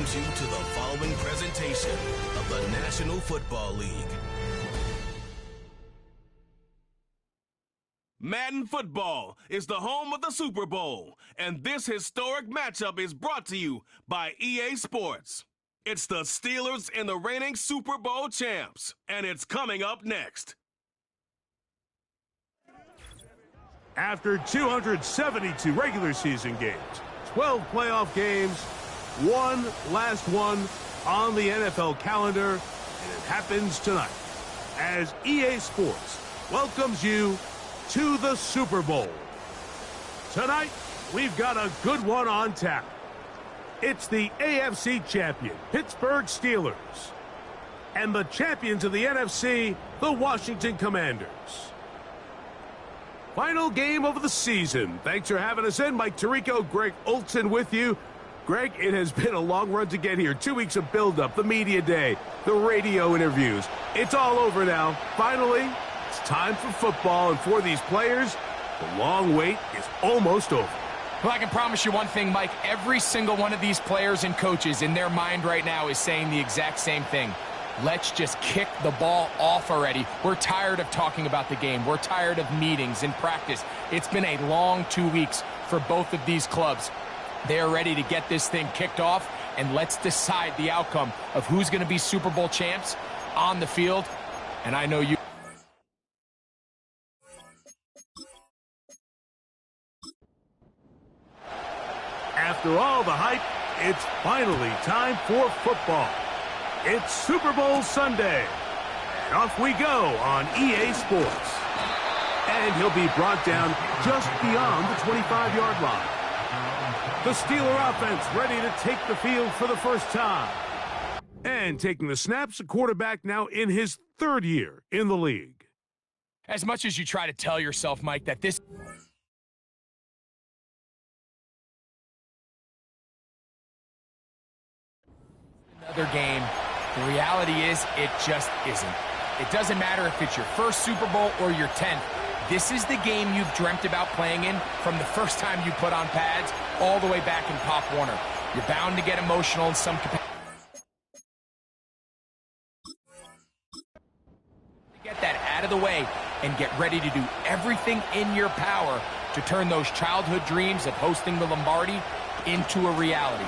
welcomes you to the following presentation of the National Football League. Madden Football is the home of the Super Bowl, and this historic matchup is brought to you by EA Sports. It's the Steelers and the reigning Super Bowl champs, and it's coming up next. After 272 regular season games, 12 playoff games, one last one on the NFL calendar, and it happens tonight as EA Sports welcomes you to the Super Bowl. Tonight, we've got a good one on tap. It's the AFC champion, Pittsburgh Steelers, and the champions of the NFC, the Washington Commanders. Final game of the season. Thanks for having us in. Mike Tirico, Greg Olson with you. Greg, it has been a long run to get here. 2 weeks of build-up, the media day, the radio interviews. It's all over now. Finally, it's time for football, and for these players, the long wait is almost over. Well, I can promise you one thing, Mike. Every single one of these players and coaches in their mind right now is saying the exact same thing. Let's just kick the ball off already. We're tired of talking about the game. We're tired of meetings and practice. It's been a long 2 weeks for both of these clubs. They're ready to get this thing kicked off, and let's decide the outcome of who's going to be Super Bowl champs on the field. And I know you. After all the hype, it's finally time for football. It's Super Bowl Sunday, and off we go on EA Sports. And he'll be brought down just beyond the 25-yard line. The Steeler offense ready to take the field for the first time. And taking the snaps, a quarterback now in his third year in the league. As much as you try to tell yourself, Mike, that this another game, the reality is it just isn't. It doesn't matter if it's your first Super Bowl or your 10th. This is the game you've dreamt about playing in from the first time you put on pads all the way back in Pop Warner. You're bound to get emotional in some capacity. Get that out of the way and get ready to do everything in your power to turn those childhood dreams of hosting the Lombardi into a reality.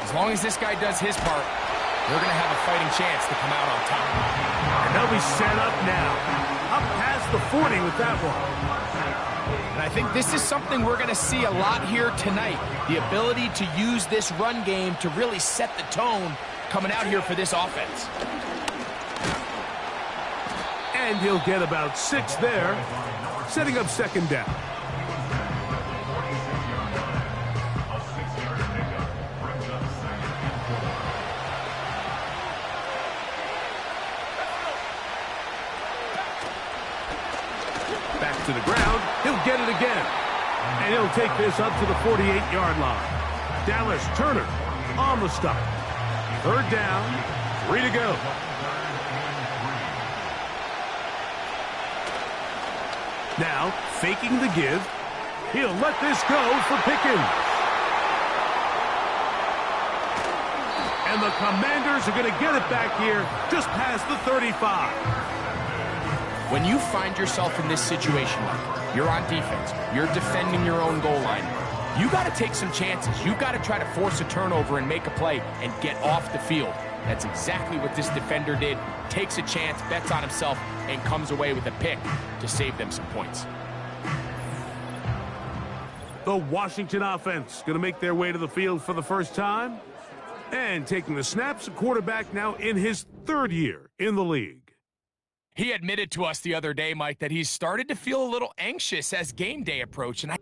As long as this guy does his part, they're going to have a fighting chance to come out on top. And they'll be set up now. Up past the 40 with that one. And I think this is something we're going to see a lot here tonight. The ability to use this run game to really set the tone coming out here for this offense. And he'll get about 6 there, setting up second down. Back to the ground, he'll get it again. And he'll take this up to the 48-yard line. Dallas Turner on the stop. Third down, 3 to go. Now, faking the give, he'll let this go for Pickens. And the Commanders are going to get it back here just past the 35. When you find yourself in this situation, Mike, you're on defense, you're defending your own goal line, you got to take some chances. You've got to try to force a turnover and make a play and get off the field. That's exactly what this defender did. Takes a chance, bets on himself, and comes away with a pick to save them some points. The Washington offense going to make their way to the field for the first time. And taking the snaps, a quarterback now in his third year in the league. He admitted to us the other day, Mike, that he's started to feel a little anxious as game day approached. And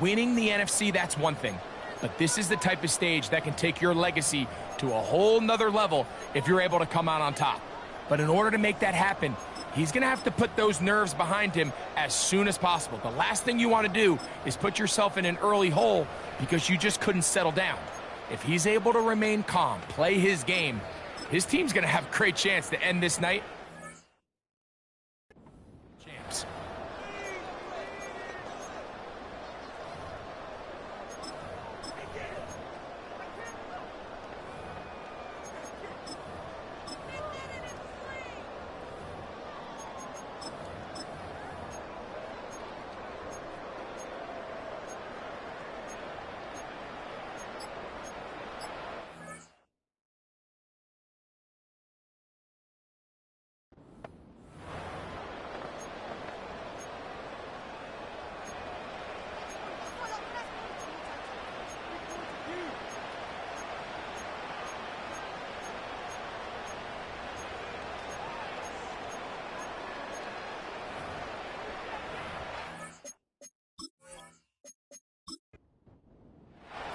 winning the NFC, that's one thing. But this is the type of stage that can take your legacy to a whole nother level if you're able to come out on top. But in order to make that happen, he's going to have to put those nerves behind him as soon as possible. The last thing you want to do is put yourself in an early hole because you just couldn't settle down. If he's able to remain calm, play his game, his team's going to have a great chance to end this night champs.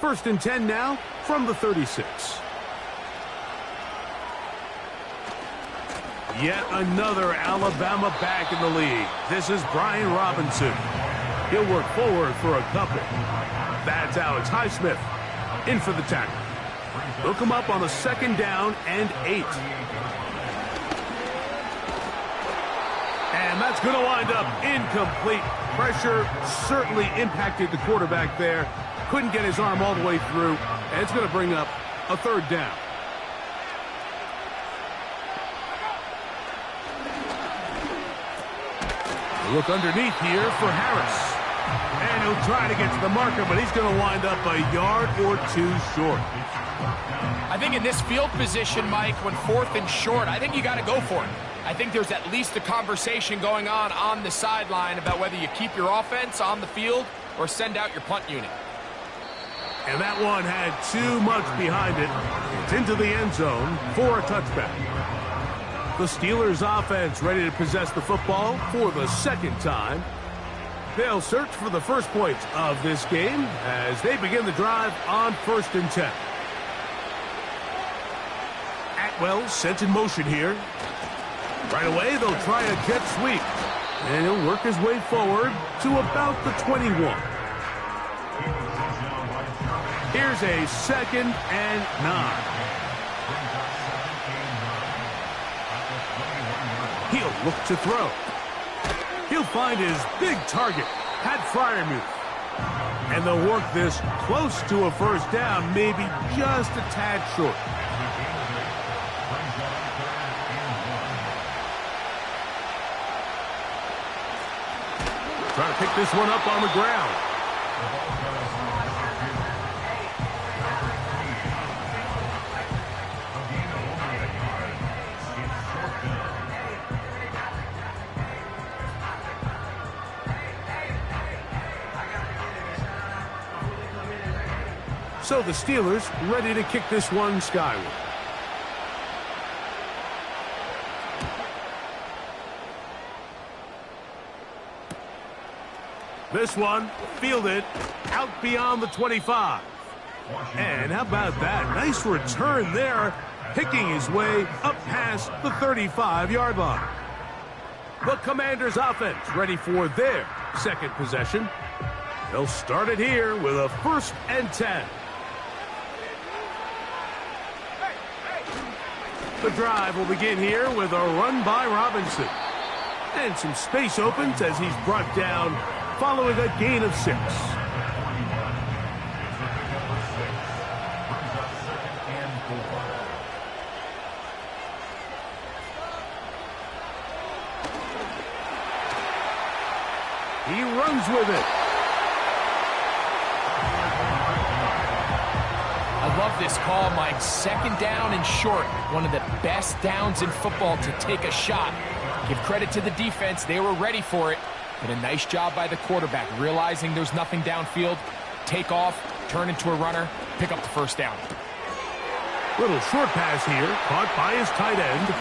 First and 10 now from the 36. Yet another Alabama back in the league. This is Brian Robinson. He'll work forward for a couple. That's Alex Highsmith in for the tackle. They'll come up on a 2nd down and 8. And that's going to wind up incomplete. Pressure certainly impacted the quarterback there. Couldn't get his arm all the way through. And it's going to bring up a 3rd down. Look underneath here for Harris. And he'll try to get to the marker, but he's going to wind up a yard or 2 short. I think in this field position, Mike, when 4th and short, I think you got to go for it. I think there's at least a conversation going on the sideline about whether you keep your offense on the field or send out your punt unit. And that one had too much behind it. It's into the end zone for a touchback. The Steelers offense ready to possess the football for the 2nd time. They'll search for the first points of this game as they begin the drive on 1st and 10. Atwell sent in motion here. Right away, they'll try a jet sweep. And he'll work his way forward to about the 21. Here's a 2nd and 9. He'll look to throw. He'll find his big target, Pat Freiermuth. And they'll work this close to a 1st down, maybe just a tad short. Trying to pick this one up on the ground. So the Steelers ready to kick this one skyward. This one fielded out beyond the 25. And how about that? Nice return there, picking his way up past the 35-yard line. The Commanders' offense ready for their 2nd possession. They'll start it here with a 1st and 10. The drive will begin here with a run by Robinson. And some space opens as he's brought down following a gain of 6. He runs with it. I love this call, Mike. 2nd down and short. One of the best downs in football to take a shot. Give credit to the defense. They were ready for it. But a nice job by the quarterback, realizing there's nothing downfield. Take off, turn into a runner, pick up the 1st down. Little short pass here, caught by his tight end.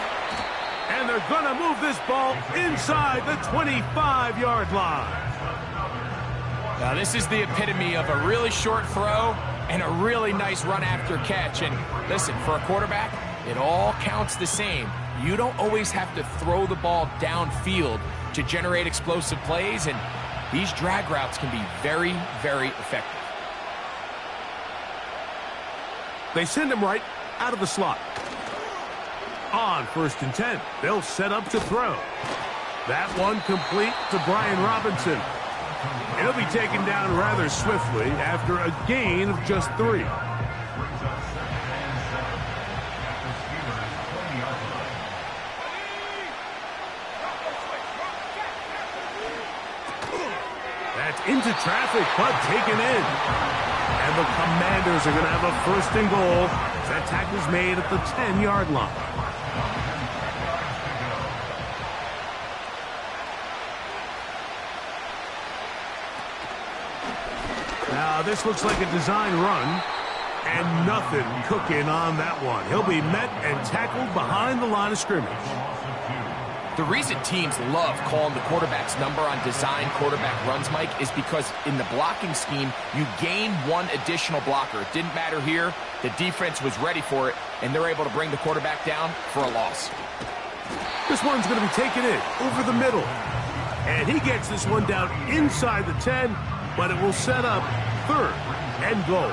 And they're going to move this ball inside the 25-yard line. Now, this is the epitome of a really short throw and a really nice run after catch. And listen, for a quarterback, it all counts the same. You don't always have to throw the ball downfield to generate explosive plays, and these drag routes can be very, very effective. They send him right out of the slot. On 1st and 10, they'll set up to throw. That one complete to Brian Robinson. He'll be taken down rather swiftly after a gain of just 3. That's into traffic, but taken in. And the Commanders are going to have a 1st and goal. That tackle's made at the 10-yard line. Now, this looks like a design run, and nothing cooking on that one. He'll be met and tackled behind the line of scrimmage. The reason teams love calling the quarterback's number on design quarterback runs, Mike, is because in the blocking scheme, you gain one additional blocker. It didn't matter here. The defense was ready for it, and they're able to bring the quarterback down for a loss. This one's going to be taken in over the middle. And he gets this one down inside the 10, but it will set up 3rd and goal.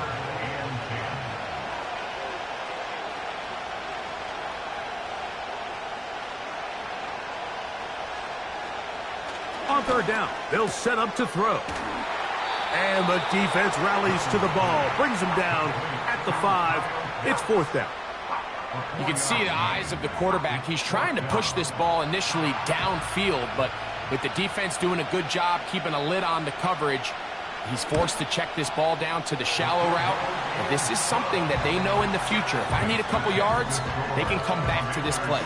On 3rd down, they'll set up to throw. And the defense rallies to the ball, brings him down at the 5. It's 4th down. You can see the eyes of the quarterback. He's trying to push this ball initially downfield, but with the defense doing a good job keeping a lid on the coverage, he's forced to check this ball down to the shallow route. And this is something that they know in the future. If I need a couple yards, they can come back to this play.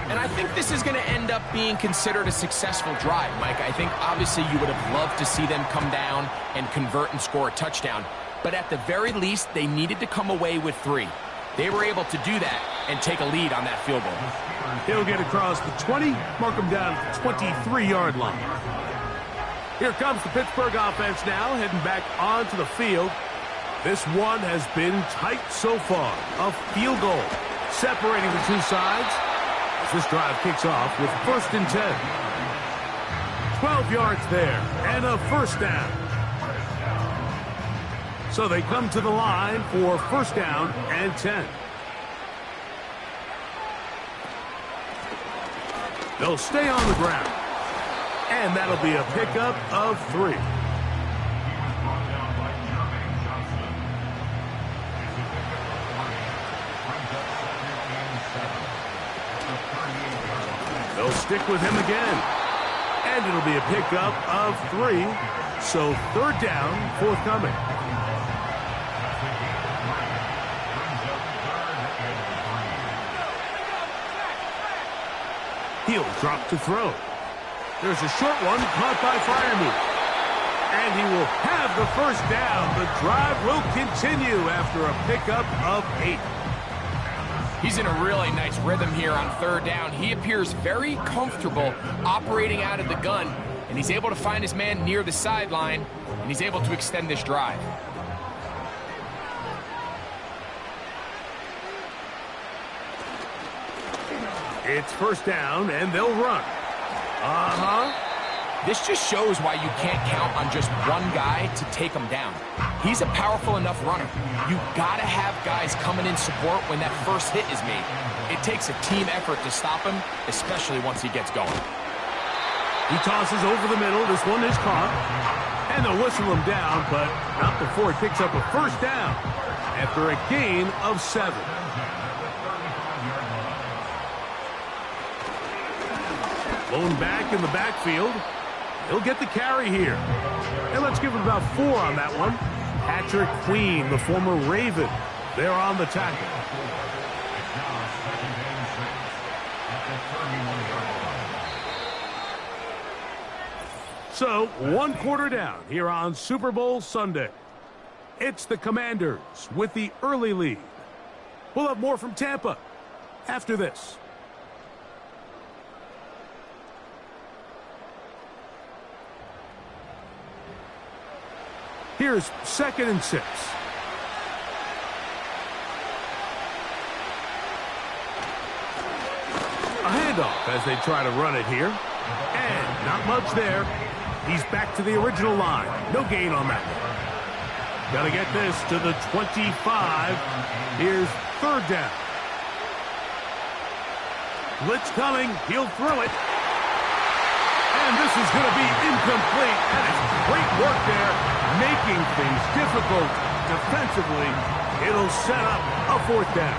And I think this is going to end up being considered a successful drive, Mike. I think obviously you would have loved to see them come down and convert and score a touchdown. But at the very least, they needed to come away with 3. They were able to do that and take a lead on that field goal. He'll get across the 20, mark him down at the 23-yard line. Here comes the Pittsburgh offense now, heading back onto the field. This one has been tight so far. A field goal separating the two sides. This drive kicks off with 1st and 10. 12 yards there and a 1st down. So they come to the line for 1st down and 10. They'll stay on the ground. And that'll be a pickup of 3. They'll stick with him again. And it'll be a pickup of 3. So 3rd down, forthcoming. He'll drop to throw. There's a short one caught by Freiermuth. And he will have the 1st down. The drive will continue after a pickup of 8. He's in a really nice rhythm here on 3rd down. He appears very comfortable operating out of the gun, and he's able to find his man near the sideline, and he's able to extend this drive. It's 1st down, and they'll run. This just shows why you can't count on just one guy to take him down. He's a powerful enough runner. You gotta have guys coming in support when that first hit is made. It takes a team effort to stop him, especially once he gets going. He tosses over the middle. This one is caught. And they'll whistle him down, but not before he picks up a 1st down after a gain of 7. Blown back in the backfield. He'll get the carry here. And let's give him about 4 on that one. Patrick Queen, the former Raven, they're on the tackle. So, 1 quarter down here on Super Bowl Sunday. It's the Commanders with the early lead. We'll have more from Tampa after this. Here's 2nd and 6. A handoff as they try to run it here. And not much there. He's back to the original line. No gain on that one. Got to get this to the 25. Here's 3rd down. Blitz coming. He'll throw it. And this is going to be incomplete. And it's great work there, making things difficult defensively. It'll set up a 4th down.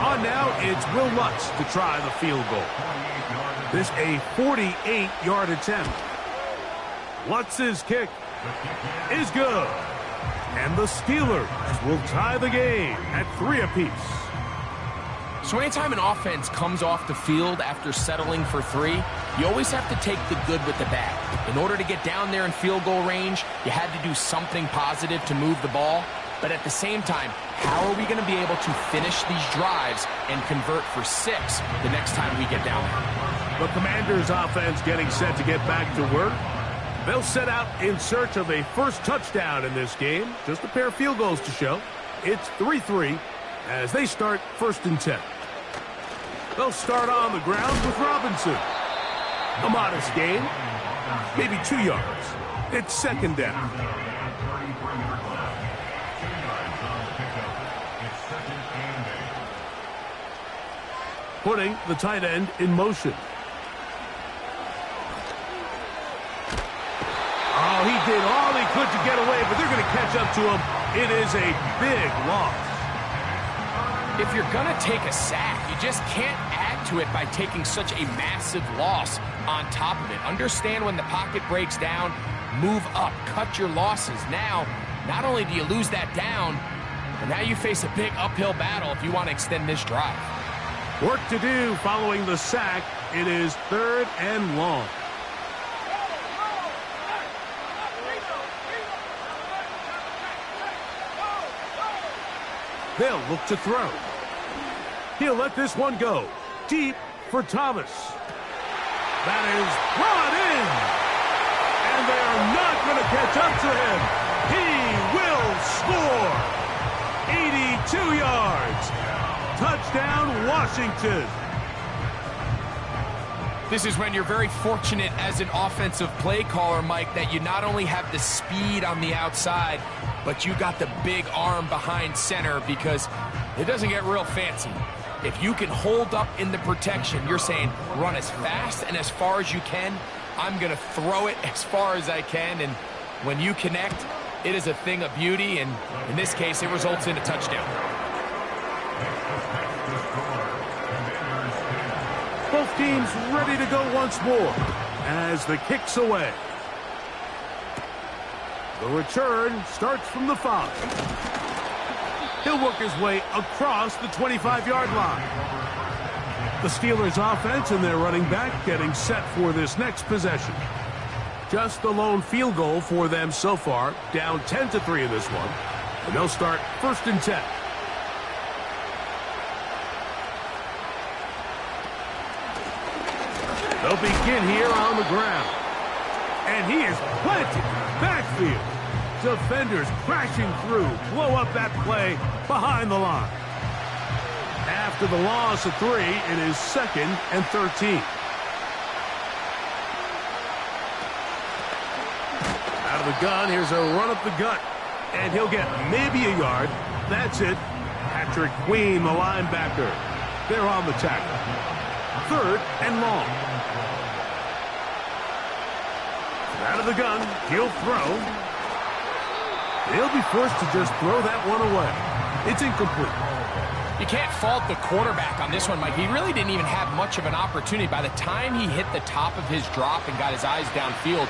On now, it's Will Lutz to try the field goal. This a 48-yard attempt. Lutz's kick is good. And the Steelers will tie the game at 3 apiece. So anytime an offense comes off the field after settling for 3, you always have to take the good with the bad. In order to get down there in field goal range, you had to do something positive to move the ball. But at the same time, how are we going to be able to finish these drives and convert for 6 the next time we get down there? The Commanders' offense getting set to get back to work. They'll set out in search of a first touchdown in this game. Just a pair of field goals to show. It's 3-3 as they start 1st and 10. They'll start on the ground with Robinson. A modest gain, maybe 2 yards. It's 2nd down. Putting the tight end in motion. Oh, he did all he could to get away, but they're going to catch up to him. It is a big loss. If you're going to take a sack, you just can't add to it by taking such a massive loss on top of it. Understand when the pocket breaks down, move up, cut your losses. Now, not only do you lose that down, but now you face a big uphill battle if you want to extend this drive. Work to do following the sack. It is 3rd and long. They'll look to throw. He'll let this one go. Deep for Thomas. That is brought in. And they are not going to catch up to him. He will score. 82 yards. Touchdown, Washington. This is when you're very fortunate as an offensive play caller, Mike, that you not only have the speed on the outside, but you got the big arm behind center, because it doesn't get real fancy. If you can hold up in the protection, you're saying run as fast and as far as you can. I'm going to throw it as far as I can, and when you connect, it is a thing of beauty, and in this case, it results in a touchdown. Both teams ready to go once more as the kick's away. The return starts from the 5. He'll work his way across the 25-yard line. The Steelers' offense and their running back getting set for this next possession. Just the lone field goal for them so far, down 10-3 in this one. And they'll start 1st and 10. They'll begin here on the ground. And he is planted backfield. Defenders crashing through, blow up that play behind the line. After the loss of 3, it is 2nd and 13. Out of the gun, here's a run up the gut. And he'll get maybe a yard. That's it. Patrick Queen, the linebacker. They're on the tackle. 3rd and long. Out of the gun, he'll throw. He'll be forced to just throw that one away. It's incomplete. You can't fault the quarterback on this one, Mike. He really didn't even have much of an opportunity. By the time he hit the top of his drop and got his eyes downfield,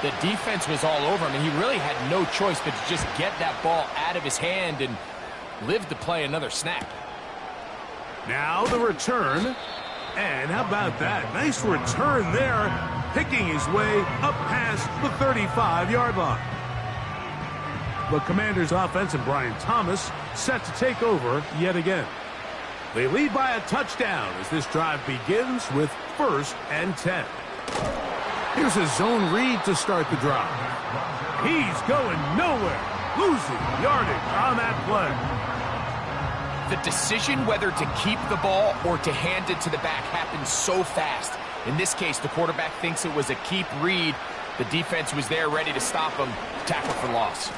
the defense was all over him, and he really had no choice but to just get that ball out of his hand and live to play another snap. Now the return. And how about that? Nice return there, picking his way up past the 35-yard line. The Commanders' offense and Brian Thomas set to take over yet again. They lead by a touchdown as this drive begins with 1st and 10. Here's a zone read to start the drive. He's going nowhere, losing yardage on that play. The decision whether to keep the ball or to hand it to the back happens so fast. In this case, the quarterback thinks it was a keep read. The defense was there ready to stop him. Tackle for loss.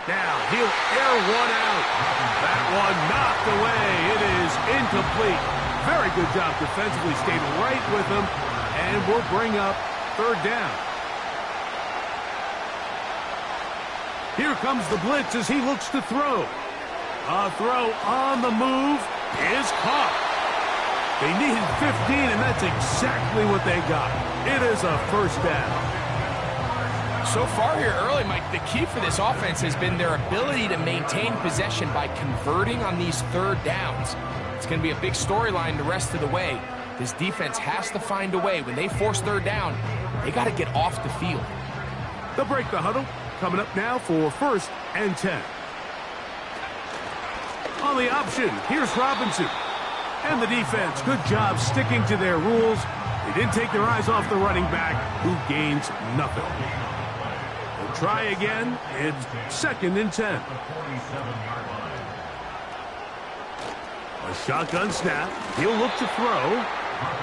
Now he'll air one out. That one knocked away. It is incomplete. Very good job defensively. Stayed right with him. And will bring up 3rd down. Here comes the blitz as he looks to throw. A throw on the move is caught. They needed 15, and that's exactly what they got. It is a 1st down. So far here early, Mike, the key for this offense has been their ability to maintain possession by converting on these 3rd downs. It's going to be a big storyline the rest of the way. This defense has to find a way. When they force 3rd down, they got to get off the field. They'll break the huddle. Coming up now for 1st and 10. On the option, here's Robinson. And the defense, good job sticking to their rules. They didn't take their eyes off the running back, who gains nothing. They'll try again. It's 2nd and 10. A shotgun snap. He'll look to throw.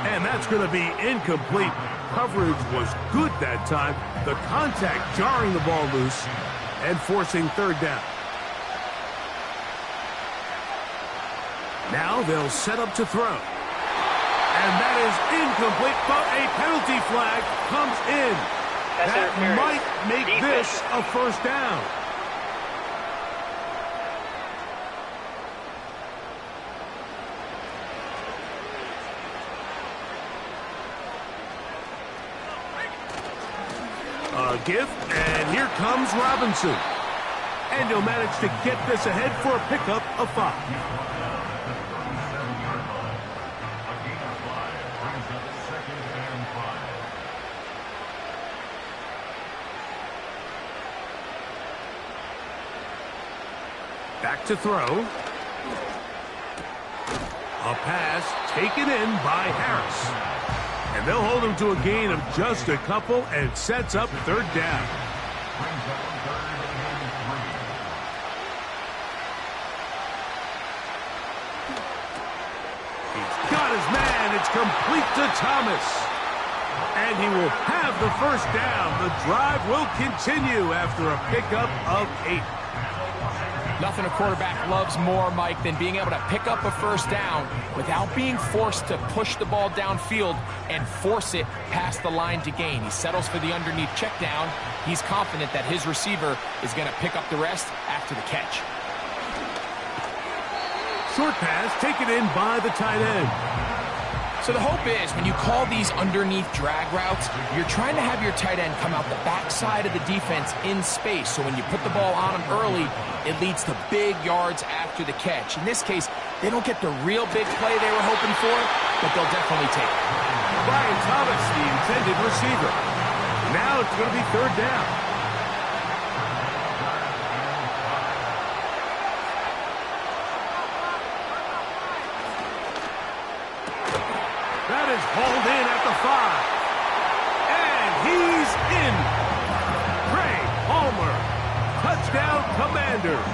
And that's going to be incomplete. Coverage was good that time. The contact jarring the ball loose and forcing 3rd down. Now they'll set up to throw. And that is incomplete, but a penalty flag comes in. That might make this a 1st down. A give, and here comes Robinson. And he'll manage to get this ahead for a pickup of 5. Back to throw. A pass taken in by Harris. And they'll hold him to a gain of just a couple and sets up 3rd down. He's got his man. It's complete to Thomas. And he will have the 1st down. The drive will continue after a pickup of 8. Nothing a quarterback loves more, Mike, than being able to pick up a 1st down without being forced to push the ball downfield and force it past the line to gain. He settles for the underneath check down. He's confident that his receiver is going to pick up the rest after the catch. Short pass taken in by the tight end. So the hope is when you call these underneath drag routes, you're trying to have your tight end come out the backside of the defense in space. So when you put the ball on him early, it leads to big yards after the catch. In this case, they don't get the real big play they were hoping for, but they'll definitely take it. Brian Thomas, the intended receiver. Now it's going to be 3rd down. That is hauled in at the 5. And he's in. Trey Palmer. Touchdown, Commanders.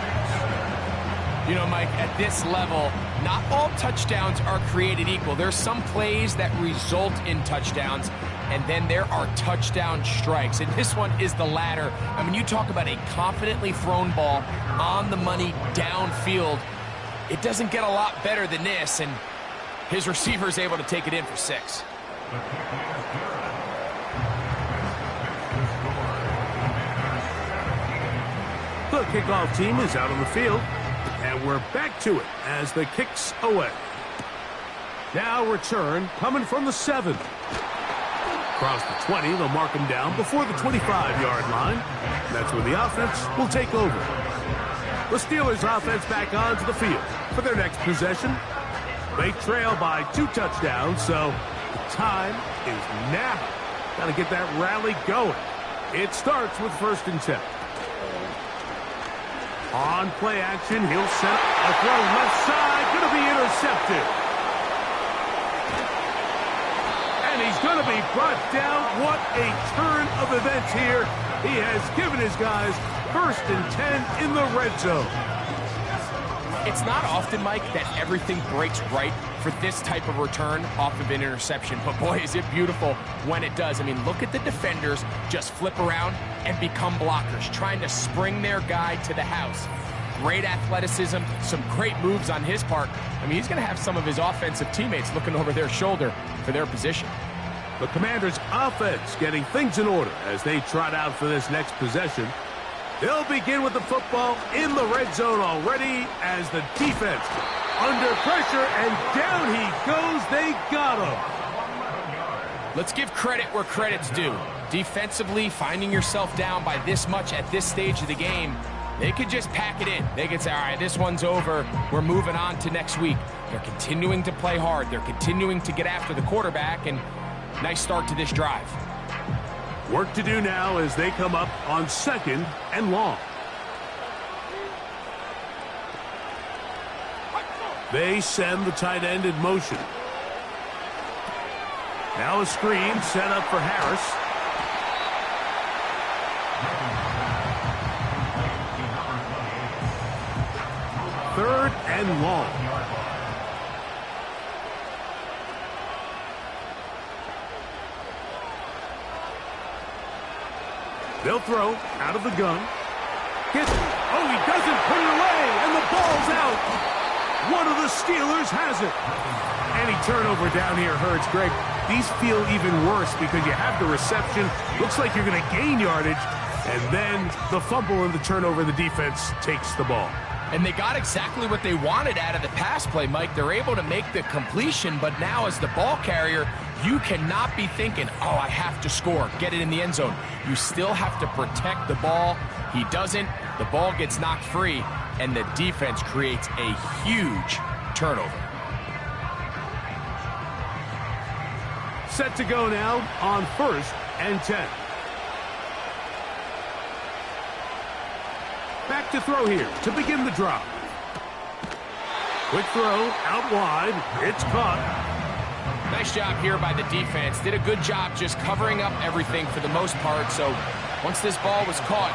You know, Mike, at this level, not all touchdowns are created equal. There's some plays that result in touchdowns, and then there are touchdown strikes. And this one is the latter. I mean, you talk about a confidently thrown ball on the money downfield. It doesn't get a lot better than this, and his receiver is able to take it in for 6. The kickoff team is out on the field, and we're back to it as the kick's away. Now return coming from the 7. Across the 20, they'll mark him down before the 25-yard line. That's where the offense will take over. The Steelers offense back onto the field for their next possession. They trail by 2 touchdowns, so the time is now. Got to get that rally going. It starts with 1st and 10. On play action, he'll set up a throw left side, going to be intercepted. And he's going to be brought down. What a turn of events here. He has given his guys 1st and 10 in the red zone. It's not often, Mike, that everything breaks right for this type of return off of an interception. But boy, is it beautiful when it does. I mean, look at the defenders just flip around and become blockers, trying to spring their guy to the house. Great athleticism, some great moves on his part. I mean, he's going to have some of his offensive teammates looking over their shoulder for their position. The Commanders' offense getting things in order as they trot out for this next possession. They'll begin with the football in the red zone already as the defense under pressure, and down he goes. They got him. Let's give credit where credit's due. Defensively, finding yourself down by this much at this stage of the game, they could just pack it in. They could say, all right, this one's over. We're moving on to next week. They're continuing to play hard. They're continuing to get after the quarterback, and nice start to this drive. Work to do now as they come up on 2nd and long. They send the tight end in motion. Now a screen set up for Harris. Third and long. They'll throw out of the gun. He doesn't put it away, and the ball's out. One of the Steelers has it. Any turnover down here hurts, Greg. These feel even worse because you have the reception. Looks like you're going to gain yardage, and then the fumble and the turnover, the defense takes the ball. And they got exactly what they wanted out of the pass play, Mike. They're able to make the completion, but now as the ball carrier, you cannot be thinking, oh, I have to score, get it in the end zone. You still have to protect the ball. He doesn't. The ball gets knocked free, and the defense creates a huge turnover. Set to go now on 1st and 10. Back to throw here to begin the drive. Quick throw out wide. It's caught. Nice job here by the defense. Did a good job just covering up everything for the most part. So once this ball was caught,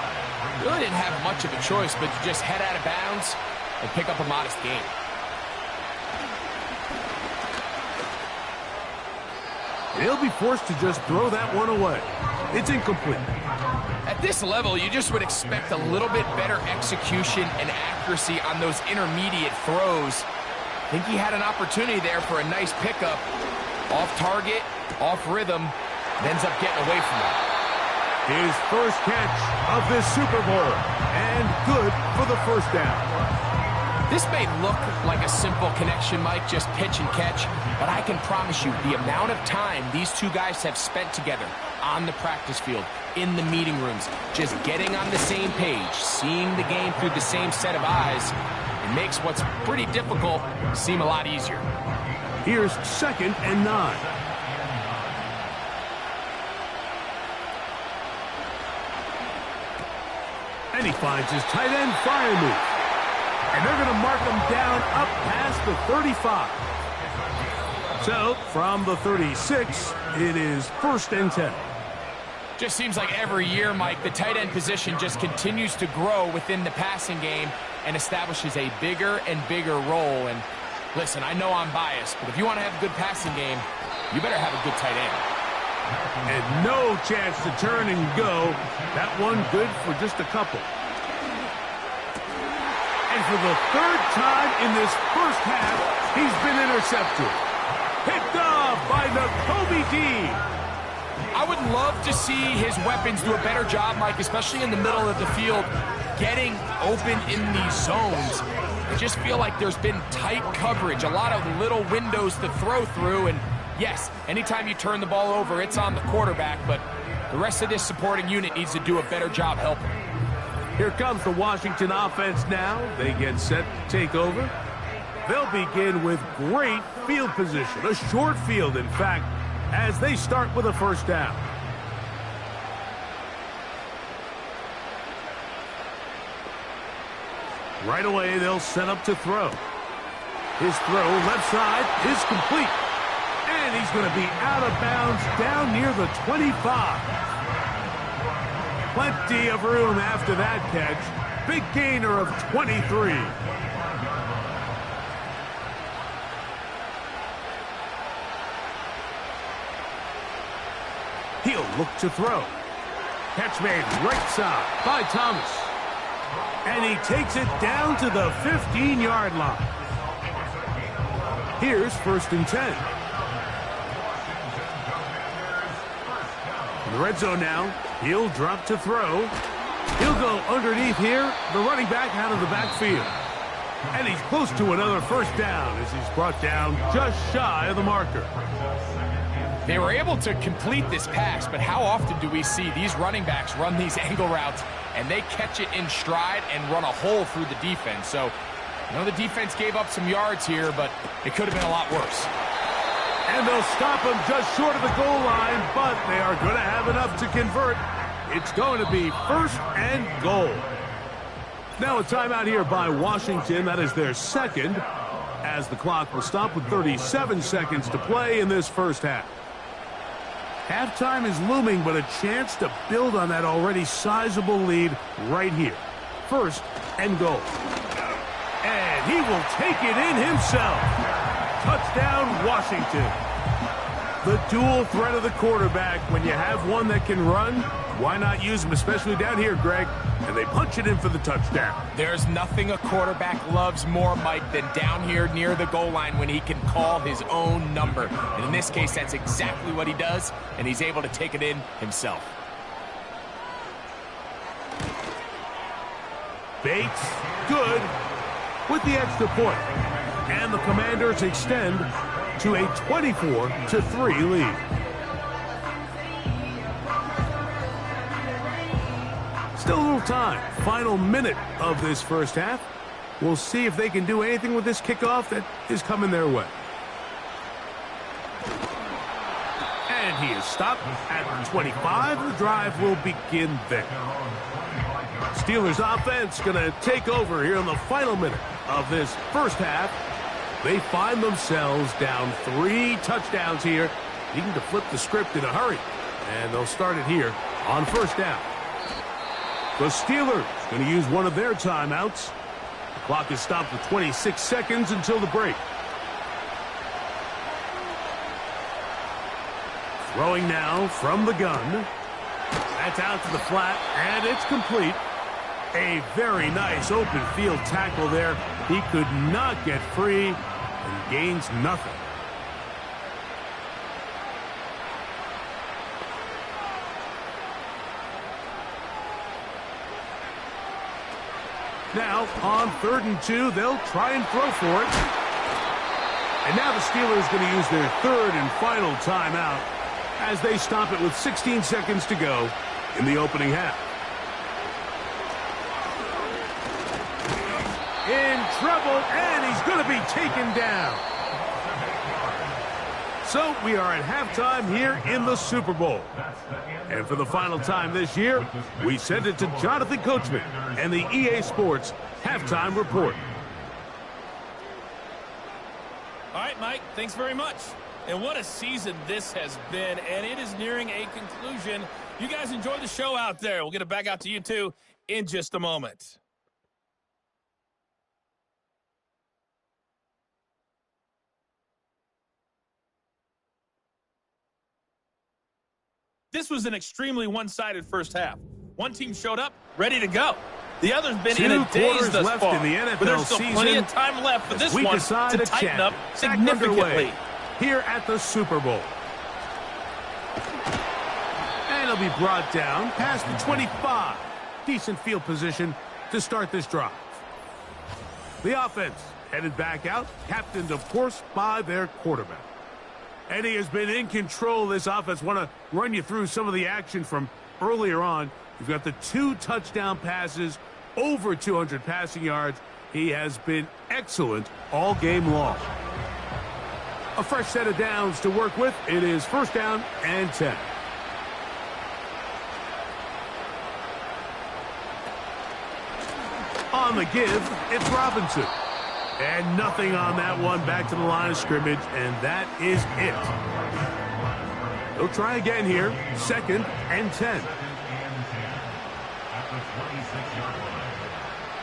really didn't have much of a choice but to just head out of bounds and pick up a modest gain. They'll be forced to just throw that one away. It's incomplete. At this level, you just would expect a little bit better execution and accuracy on those intermediate throws. I think he had an opportunity there for a nice pickup. Off target, off rhythm, ends up getting away from it. His first catch of this Super Bowl, and good for the first down. This may look like a simple connection, Mike, just pitch and catch, but I can promise you the amount of time these two guys have spent together on the practice field, in the meeting rooms, just getting on the same page, seeing the game through the same set of eyes, it makes what's pretty difficult seem a lot easier. Here's 2nd and 9. And he finds his tight end fire move. And they're going to mark him down up past the 35. So, from the 36, it is 1st and 10. Just seems like every year, Mike, the tight end position just continues to grow within the passing game and establishes a bigger and bigger role. And listen, I know I'm biased, but if you want to have a good passing game, you better have a good tight end. And no chance to turn and go. That one good for just a couple. And for the 3rd time in this first half, he's been intercepted. Picked off by Nakobe Dean. I would love to see his weapons do a better job, Mike, especially in the middle of the field, getting open in these zones. I just feel like there's been tight coverage, a lot of little windows to throw through, and yes, anytime you turn the ball over, it's on the quarterback, but the rest of this supporting unit needs to do a better job helping. Here comes the Washington offense now. They get set to take over. They'll begin with great field position, a short field, in fact, as they start with a 1st down. Right away, they'll set up to throw. His throw left side is complete. And he's going to be out of bounds down near the 25. Plenty of room after that catch. Big gainer of 23. He'll look to throw. Catch made right side by Thomas. And he takes it down to the 15-yard line. Here's 1st and 10. In the red zone now, he'll drop to throw. He'll go underneath here, the running back out of the backfield. And he's close to another 1st down as he's brought down just shy of the marker. They were able to complete this pass, but how often do we see these running backs run these angle routes and they catch it in stride and run a hole through the defense? So, I know the defense gave up some yards here, but it could have been a lot worse. And they'll stop him just short of the goal line, but they are going to have enough to convert. It's going to be 1st and goal. Now a timeout here by Washington. That is their 2nd. as the clock will stop with 37 seconds to play in this first half. Halftime is looming, but a chance to build on that already sizable lead right here. First and goal. And he will take it in himself. Touchdown, Washington. The dual threat of the quarterback. When you have one that can run, why not use him, especially down here, Greg? And they punch it in for the touchdown. There's nothing a quarterback loves more, Mike, than down here near the goal line when he can call his own number. And in this case, that's exactly what he does, and he's able to take it in himself. Bates, good, with the extra point. And the Commanders extend to a 24-3 lead. Still a little time. Final minute of this first half. We'll see if they can do anything with this kickoff that is coming their way. And he is stopped at 25. The drive will begin there. Steelers offense going to take over here in the final minute of this first half. They find themselves down 3 touchdowns here, needing to flip the script in a hurry. And they'll start it here on first down. The Steelers going to use one of their timeouts. The clock is stopped with 26 seconds until the break. Throwing now from the gun. That's out to the flat, and it's complete. A very nice open field tackle there. He could not get free and gains nothing. Now, on 3rd and 2, they'll try and throw for it. And now the Steelers going to use their 3rd and final timeout as they stop it with 16 seconds to go in the opening half. In trouble, and he's going to be taken down. So we are at halftime here in the Super Bowl. And for the final time this year, we send it to Jonathan Coachman and the EA Sports Halftime Report. All right, Mike, thanks very much. And what a season this has been, and it is nearing a conclusion. You guys enjoy the show out there. We'll get it back out to you, too, in just a moment. This was an extremely one-sided first half. One team showed up, ready to go. The other's been in a daze thus left far. In the NFL but there's still season, plenty of time left for this one to tighten up significantly. Here at the Super Bowl. And it'll be brought down past the 25. Decent field position to start this drive. The offense headed back out, captained, of course, by their quarterback. And he has been in control of this offense. Want to run you through some of the action from earlier on. You've got the 2 touchdown passes, over 200 passing yards. He has been excellent all game long. A fresh set of downs to work with. It is first down and 10. On the give, it's Robinson. And nothing on that one, back to the line of scrimmage, and that is it. They'll try again here, 2nd and 10.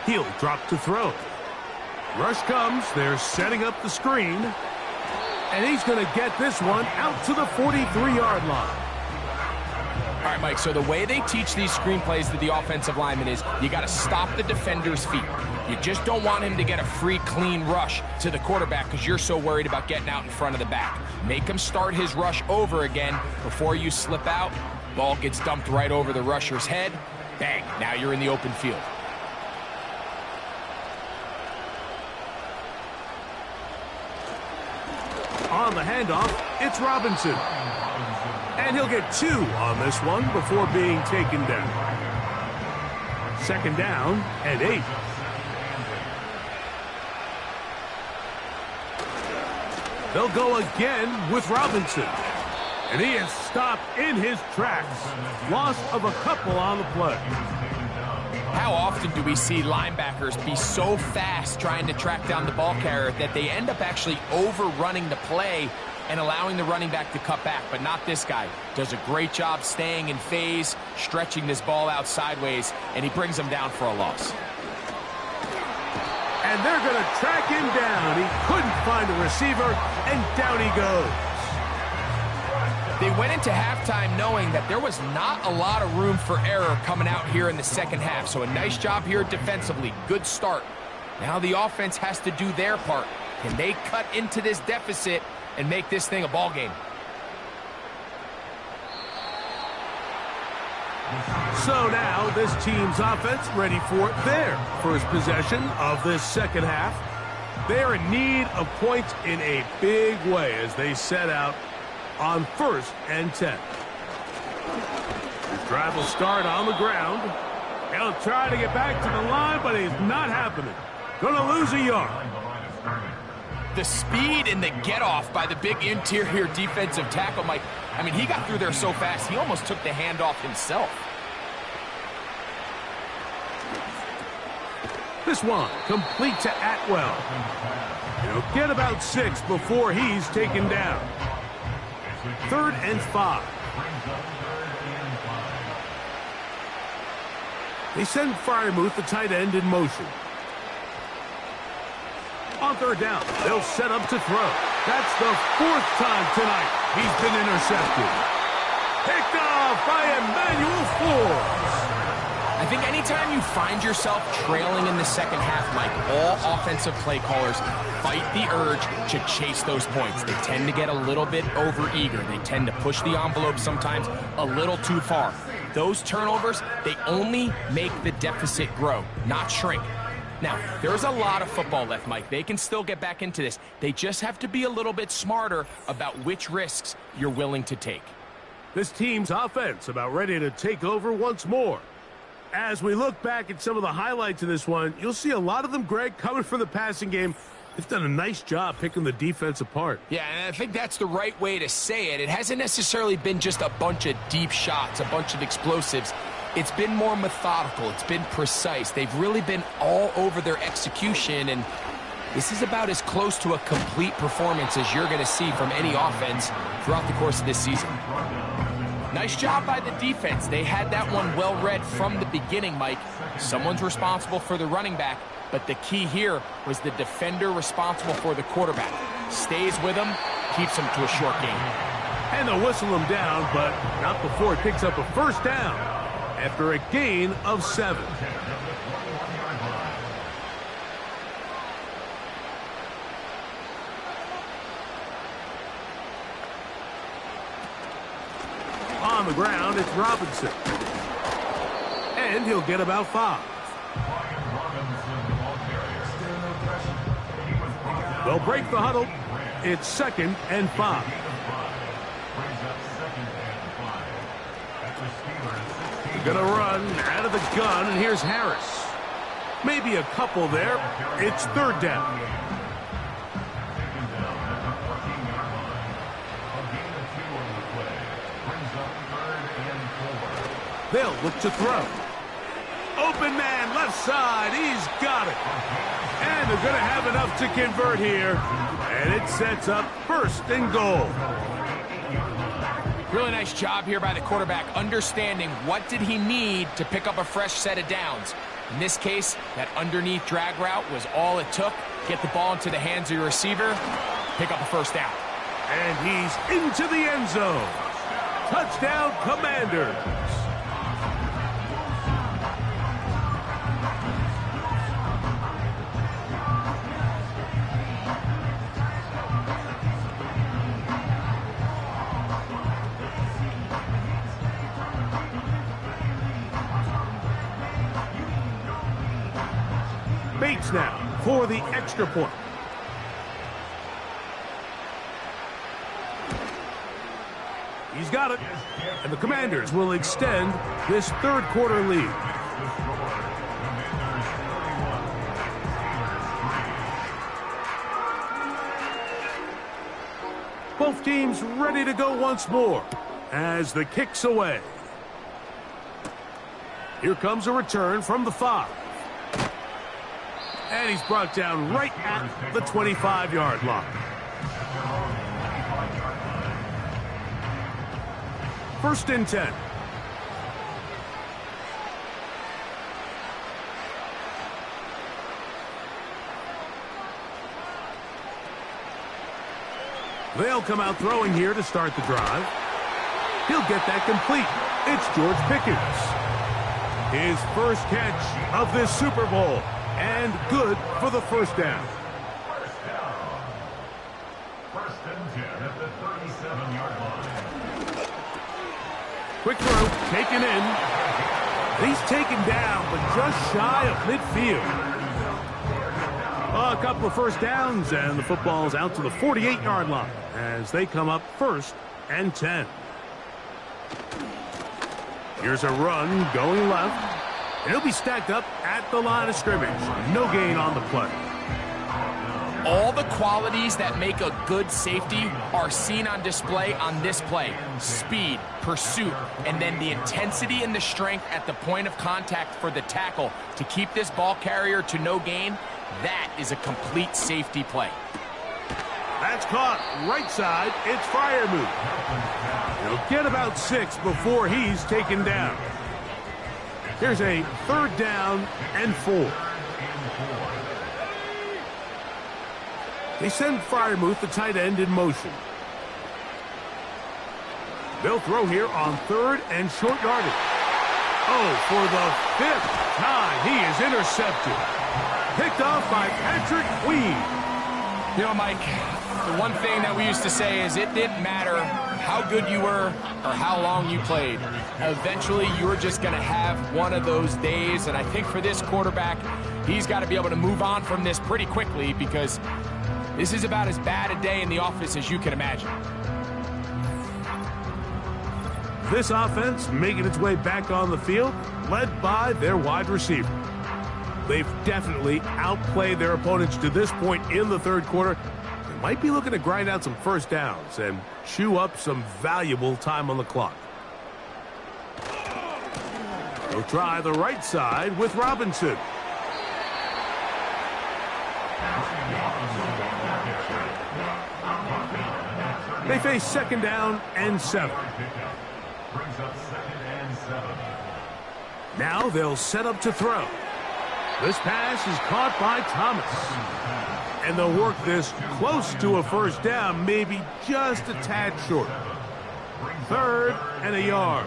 He'll drop to throw. Rush comes, they're setting up the screen, and he's going to get this one out to the 43-yard line. All right, Mike, so the way they teach these screenplays to the offensive lineman is you got to stop the defender's feet. You just don't want him to get a free, clean rush to the quarterback because you're so worried about getting out in front of the back. Make him start his rush over again before you slip out. Ball gets dumped right over the rusher's head. Bang, now you're in the open field. On the handoff, it's Robinson. And he'll get 2 on this one before being taken down. 2nd down and 8. They'll go again with Robinson. And he is stopped in his tracks. Loss of a couple on the play. How often do we see linebackers be so fast trying to track down the ball carrier that they end up actually overrunning the play and allowing the running back to cut back? But not this guy. Does a great job staying in phase, stretching this ball out sideways, and he brings him down for a loss. And they're going to track him down. He couldn't find a receiver, and down he goes. They went into halftime knowing that there was not a lot of room for error coming out here in the second half. So a nice job here defensively. Good start. Now the offense has to do their part. Can they cut into this deficit and make this thing a ball game? So now this team's offense ready for their first possession of this second half. They're in need of points in a big way as they set out on 1st and 10. His drive will start on the ground. He'll try to get back to the line, but it's not happening. Gonna lose a yard. The speed and the get-off by the big interior defensive tackle, Mike. I mean, he got through there so fast, he almost took the handoff himself. This one complete to Atwell. He'll get about 6 before he's taken down. 3rd and 5. They send Freiermuth, the tight end, in motion. On 3rd down, they'll set up to throw. That's the 4th time tonight he's been intercepted. Picked off by Emmanuel Forbes. I think anytime you find yourself trailing in the second half, Mike, all offensive play callers fight the urge to chase those points. They tend to get a little bit overeager. They tend to push the envelope sometimes a little too far. Those turnovers, they only make the deficit grow, not shrink. Now, there's a lot of football left, Mike. They can still get back into this. They just have to be a little bit smarter about which risks you're willing to take. This team's offense about ready to take over once more. As we look back at some of the highlights of this one, you'll see a lot of them, Greg, coming from the passing game. They've done a nice job picking the defense apart. Yeah, and I think that's the right way to say it. It hasn't necessarily been just a bunch of deep shots, a bunch of explosives. It's been more methodical. It's been precise. They've really been all over their execution, and this is about as close to a complete performance as you're going to see from any offense throughout the course of this season. Nice job by the defense. They had that one well read from the beginning, Mike. Someone's responsible for the running back, but the key here was the defender responsible for the quarterback. Stays with him, keeps him to a short gain. And they'll whistle him down, but not before it picks up a 1st down after a gain of 7. On the ground, it's Robinson. And he'll get about 5. They'll break the huddle. It's 2nd and 5. They're going to run out of the gun, and here's Harris. Maybe a couple there. It's 3rd down. They'll look to throw. Open man, left side. He's got it. And they're going to have enough to convert here. And it sets up 1st and goal. Really nice job here by the quarterback, understanding what did he need to pick up a fresh set of downs. In this case, that underneath drag route was all it took. Get the ball into the hands of your receiver, pick up a 1st down. And he's into the end zone. Touchdown, Commanders. Bates now for the extra point. He's got it. And the Commanders will extend this 3rd quarter lead. Both teams ready to go once more as the kick's away. Here comes a return from the 5. And he's brought down right at the 25-yard line. First and 10. They'll come out throwing here to start the drive. He'll get that complete. It's George Pickens. His first catch of this Super Bowl. And good for the first down. First and 10 at the 37-yard line. Quick throw, taken in. He's taken down, but just shy of midfield. A couple of first downs, and the football's out to the 48-yard line as they come up first and 10. Here's a run going left. And he'll be stacked up at the line of scrimmage. No gain on the play. All the qualities that make a good safety are seen on display on this play. Speed, pursuit, and then the intensity and the strength at the point of contact for the tackle to keep this ball carrier to no gain. That is a complete safety play. That's caught right side. It's Freiermuth. He'll get about 6 before he's taken down. Here's a third down and 4. They send Freiermuth, the tight end, in motion. They'll throw here on third and short yardage. Oh, for the 5th time, he is intercepted. Picked off by Patrick Queen. You know, Mike, the one thing that we used to say is it didn't matter how good you were or how long you played. Eventually, you were just going to have one of those days, and I think for this quarterback, he's got to be able to move on from this pretty quickly because this is about as bad a day in the office as you can imagine. This offense making its way back on the field, led by their wide receiver. They've definitely outplayed their opponents to this point in the third quarter. They might be looking to grind out some first downs and chew up some valuable time on the clock. They'll try the right side with Robinson. They face second down and 7. Now they'll set up to throw. This pass is caught by Thomas. And they'll work this close to a first down, maybe just a tad short. Third and a yard.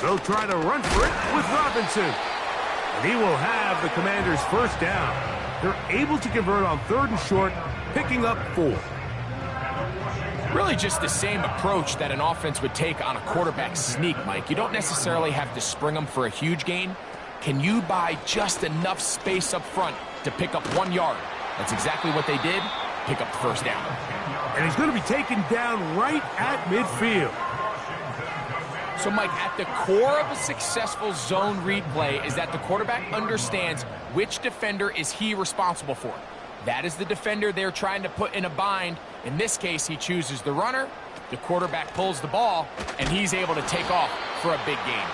They'll try to run for it with Robinson. And he will have the Commanders' first down. They're able to convert on third and short, picking up 4. Really just the same approach that an offense would take on a quarterback sneak, Mike. You don't necessarily have to spring them for a huge gain. Can you buy just enough space up front to pick up 1 yard? That's exactly what they did. Pick up the first down. And he's going to be taken down right at midfield. So, Mike, at the core of a successful zone read play is that the quarterback understands which defender is he responsible for. That is the defender they're trying to put in a bind. In this case, he chooses the runner. The quarterback pulls the ball, and he's able to take off for a big gain.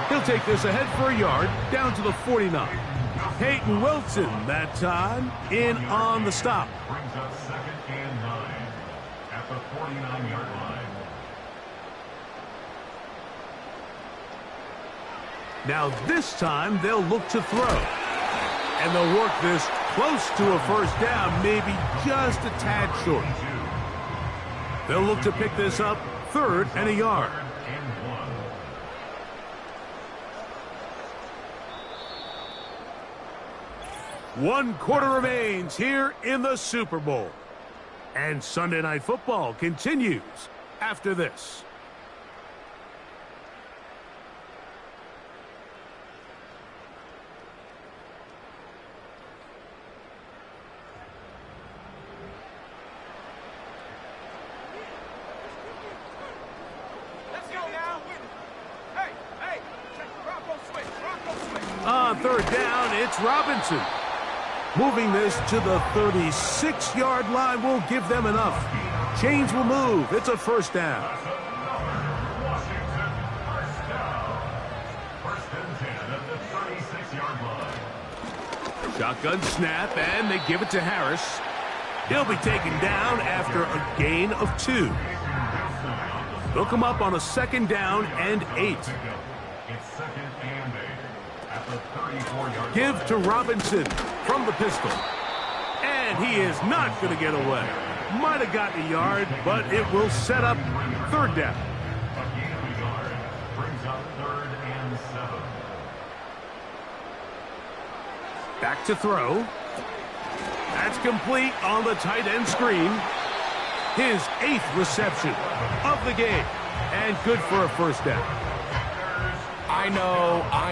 He'll take this ahead for a yard, down to the 49. Peyton Wilson, that time, in on the stop. Brings up second and 9 at the 49-yard line. Now this time, they'll look to throw. And they'll work this close to a first down, maybe just a tad short. They'll look to pick this up, third and a yard. 1 quarter remains here in the Super Bowl. And Sunday Night Football continues after this. On third down, it's Robinson. Moving this to the 36-yard line will give them enough. Chains will move. It's a first down. 6-yard line. Shotgun snap, and they give it to Harris. He'll be taken down after a gain of 2. They'll come up on a 2nd down and 8. It's 2nd and 8 at the 34-yard Give line. to Robinson from the pistol. And he is not going to get away. Might have gotten a yard, but it will set up 3rd down. A gain of a yard brings up 3rd and 7. Back to throw. That's complete on the tight end screen. His 8th reception of the game. And good for a 1st down. I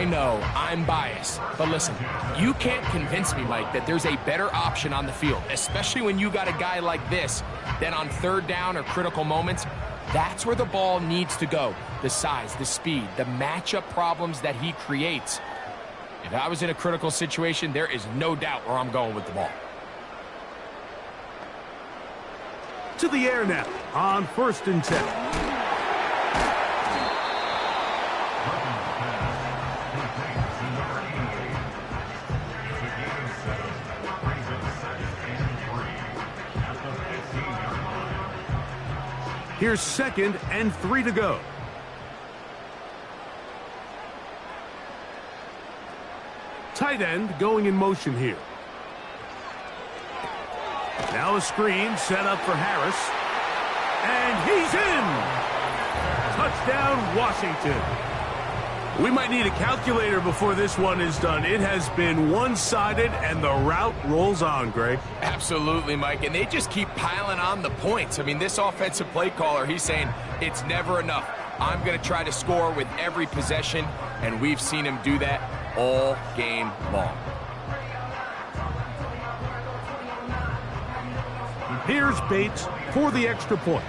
know, I'm biased. But listen, you can't convince me, Mike, that there's a better option on the field, especially when you got a guy like this, than on 3rd down or critical moments. That's where the ball needs to go. The size, the speed, the matchup problems that he creates. If I was in a critical situation, there is no doubt where I'm going with the ball. To the air now on 1st and 10. Here's 2nd and 3 to go. Tight end going in motion here. Now a screen set up for Harris. And he's in! Touchdown, Washington. We might need a calculator before this one is done. It has been one-sided, and the route rolls on, Greg. Absolutely, Mike, and they just keep piling on the points. I mean, this offensive play caller, he's saying it's never enough. I'm going to try to score with every possession, and we've seen him do that all game long. Here's Bates for the extra point.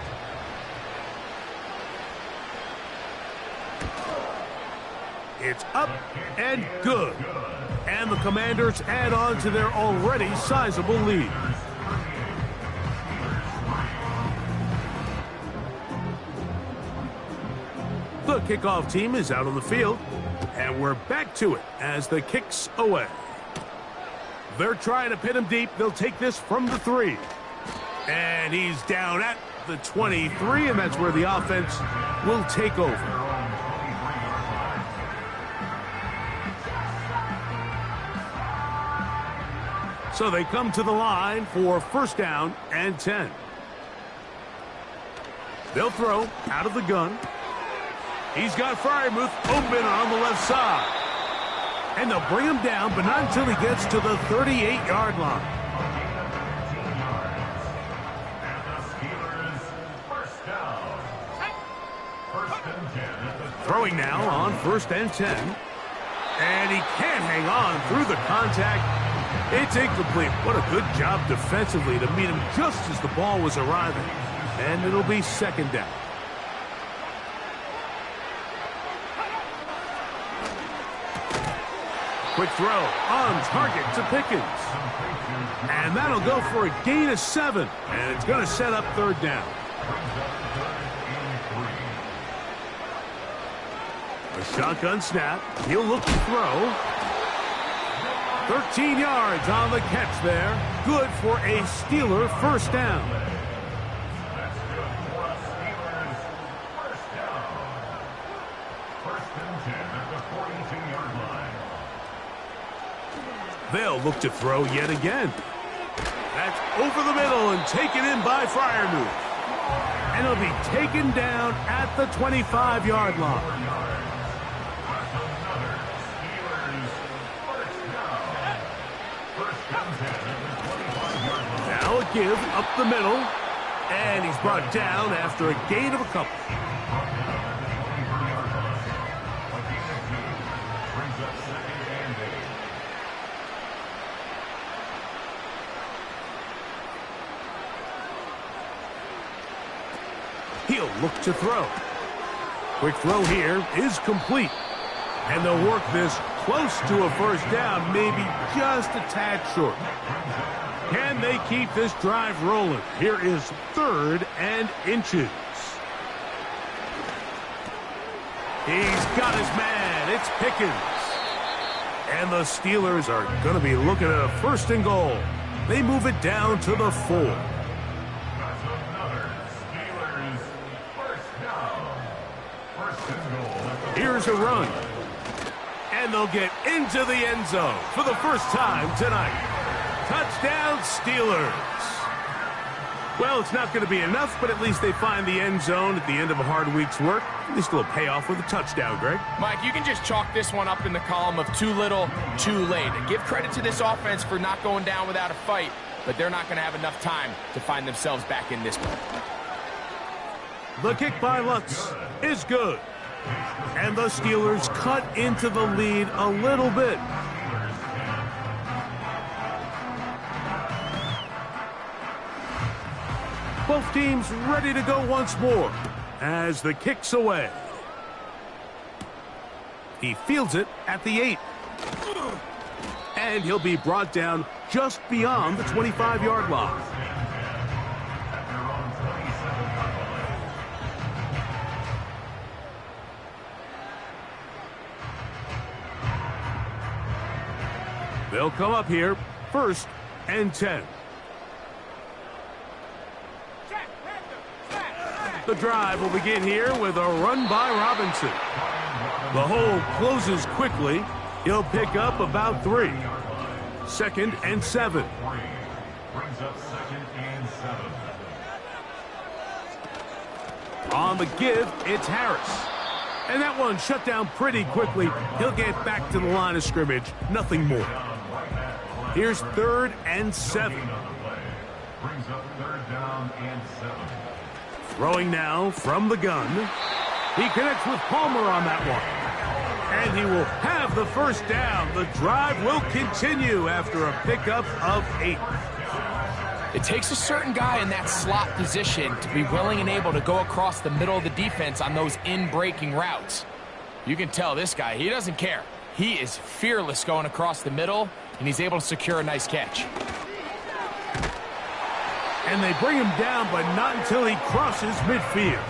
It's up and good. And the Commanders add on to their already sizable lead. The kickoff team is out on the field, and we're back to it as the kick's away. They're trying to pin him deep. They'll take this from the 3. And he's down at the 23, and that's where the offense will take over. So they come to the line for 1st down and 10. They'll throw out of the gun. He's got Freiermuth open on the left side. And they'll bring him down, but not until he gets to the 38-yard line. Throwing now on 1st and 10. And he can't hang on through the contact. It's incomplete. What a good job defensively to meet him just as the ball was arriving. And it'll be 2nd down. Quick throw on target to Pickens. And that'll go for a gain of 7. And it's going to set up 3rd down. A shotgun snap. He'll look to throw. 13 yards on the catch there. Good for a Steeler 1st down. That's good for a Steelers 1st down. 1st and 10 at the 42-yard line. They'll look to throw yet again. That's over the middle and taken in by Freiermuth. And it'll be taken down at the 25-yard line. Now a give up the middle, and he's brought down after a gain of a couple. He'll look to throw. Quick throw here is complete. And they'll work this close to a 1st down, maybe just a tad short. Can they keep this drive rolling? Here is 3rd and inches. He's got his man. It's Pickens. And the Steelers are going to be looking at a 1st and goal. They move it down to the 4. That's another Steelers first down. 1st and goal. Here's a run. And they'll get into the end zone for the first time tonight. Touchdown, Steelers. Well, it's not going to be enough, but at least they find the end zone at the end of a hard week's work. At least it'll pay off with a touchdown, Greg. Mike, you can just chalk this one up in the column of too little, too late. Give credit to this offense for not going down without a fight, but they're not going to have enough time to find themselves back in this one. The kick by Lutz is good. And the Steelers cut into the lead a little bit. Both teams ready to go once more as the kick's away. He fields it at the 8. And he'll be brought down just beyond the 25-yard line. They'll come up here, 1st and 10. The drive will begin here with a run by Robinson. The hole closes quickly. He'll pick up about 3. 2nd and 7. Brings up 2nd and 7. On the give, it's Harris. And that one shut down pretty quickly. He'll get back to the line of scrimmage. Nothing more. Here's 3rd and 7. Brings up 3rd down and 7. Throwing now from the gun. He connects with Palmer on that one. And he will have the first down. The drive will continue after a pickup of 8. It takes a certain guy in that slot position to be willing and able to go across the middle of the defense on those in-breaking routes. You can tell this guy, he doesn't care. He is fearless going across the middle, and he's able to secure a nice catch. And they bring him down, but not until he crosses midfield.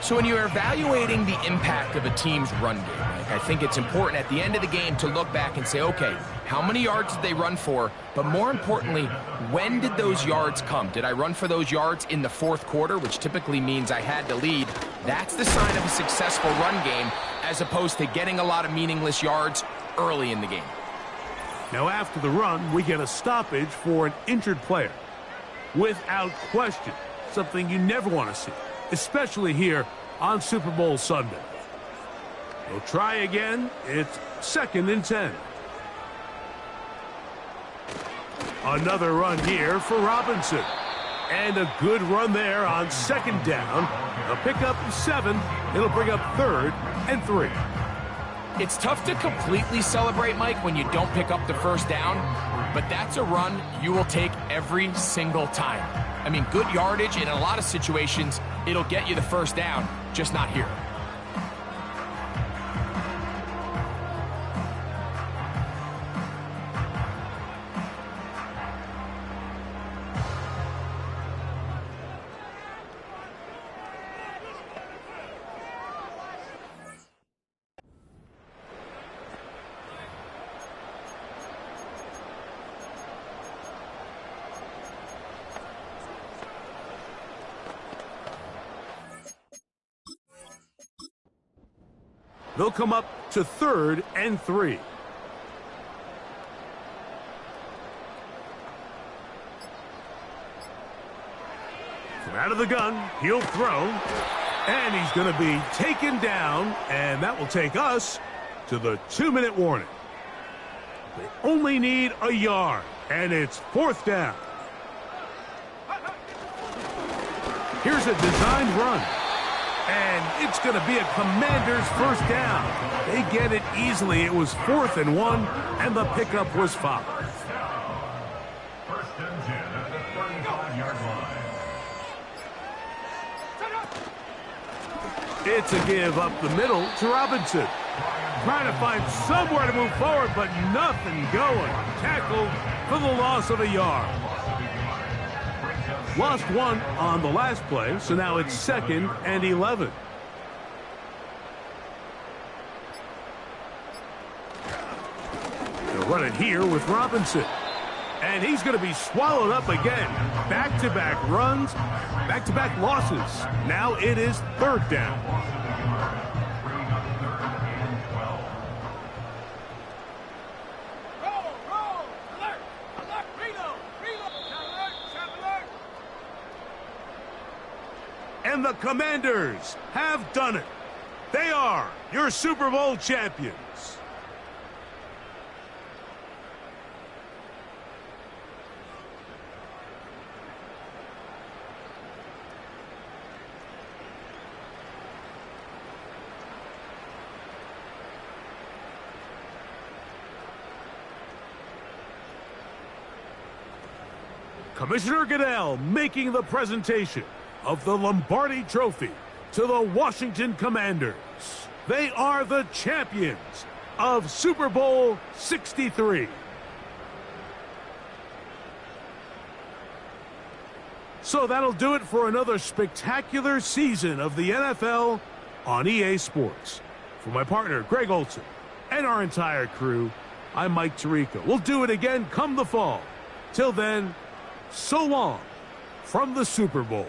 So when you're evaluating the impact of a team's run game, I think it's important at the end of the game to look back and say, okay, how many yards did they run for? But more importantly, when did those yards come? Did I run for those yards in the 4th quarter, which typically means I had to lead? That's the sign of a successful run game, as opposed to getting a lot of meaningless yards early in the game. Now after the run, we get a stoppage for an injured player. Without question, something you never want to see, especially here on Super Bowl Sunday. We'll try again. It's 2nd and 10. Another run here for Robinson. And a good run there on 2nd down. A pickup of 7. It'll bring up 3rd and 3. It's tough to completely celebrate, Mike, when you don't pick up the first down, but that's a run you will take every single time. I mean, good yardage, and in a lot of situations, it'll get you the first down, just not here. They'll come up to 3rd and 3. From out of the gun, he'll throw. And he's going to be taken down. And that will take us to the 2-minute warning. They only need a yard. And it's 4th down. Here's a designed run. And it's going to be a Commander's first down. They get it easily. It was 4th and 1, and the pickup was 5. 1st and 10 at the 35-yard line. It's a give up the middle to Robinson. Trying to find somewhere to move forward, but nothing going. Tackled for the loss of a yard. Lost 1 on the last play, so now it's 2nd and 11. Run it here with Robinson. And he's going to be swallowed up again. Back-to-back runs, back-to-back losses. Now it is third down. And the Commanders have done it. They are your Super Bowl champions. Commissioner Goodell making the presentation of the Lombardi Trophy to the Washington Commanders. They are the champions of Super Bowl 63. So that'll do it for another spectacular season of the NFL on EA Sports. For my partner, Greg Olson, and our entire crew, I'm Mike Tirico. We'll do it again come the fall. Till then, so long from the Super Bowl.